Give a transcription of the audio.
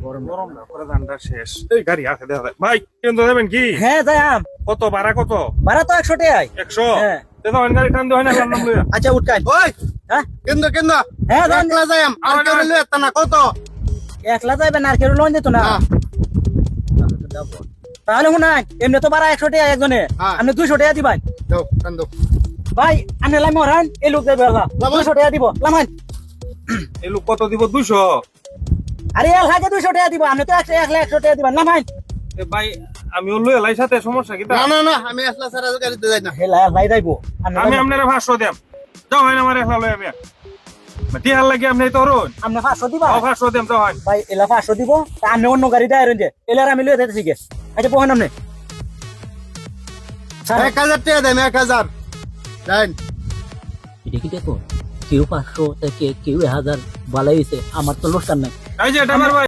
গরম না পরে ধানটা শেষ এই গাড়ি আছে দেখা যায় ভাই কেন্দ্র যাবেন কি হ্যাঁ যাইম। কত ভাড়া কত ভাড়া তো 100 টাকাই। 100 হ্যাঁ। তো গাড়ি টান দেওয়া হয় না নাম লইয়া আচ্ছা উঠকাই। ওই হ্যাঁ কেন্দ্র কেন্দ্র হ্যাঁ যান। একলা যাইম আর কেউ লইয়া তা না কত একলা যাইবেন আর কেউ লোন দিত না। হ্যাঁ। তাহলে শুনাই এমনি তো ভাড়া 100 টাকা একজনে, হ্যাঁ। আপনি 200 টাকা দিবেন। দাও কান্দো ভাই আপনি লাইন মরান এই লোক যাইবে আল্লাহ লামাই। 200 টাকা দিব লামান। এই লোক কত দিব 200 আরে এল হাজার 200 টাকা দিব, আপনি তো 100 টাকা দিবেন লামান। এ ভাই আমি ওর লইয়া লাই সাথে সমস্যা কি তা না না না আমি একলা সারা গাড়িতে যাই না হেলা ভাই যাইবো আমি আপনারে 500 দেম যাও হয় না আমার একলা লইয়া আমি মাটি হাল লাগি আপনি তো রোন আপনি 500 দিবা। 500 দেম যাও হয় ভাই এলা 500 দিব, তা আপনি অন্য গাড়ি দেয় যে এলার আমি লইয়া যাইতেছি গে। আচ্ছা বহেন আপনি। 1000 টাকা দেন 1000 যাই এটা কি দেখো কেউ 500 কেউ 1000 বালাই হইছে, আমার তো লোকসান নাই। এই যে ড্রাইভার ভাই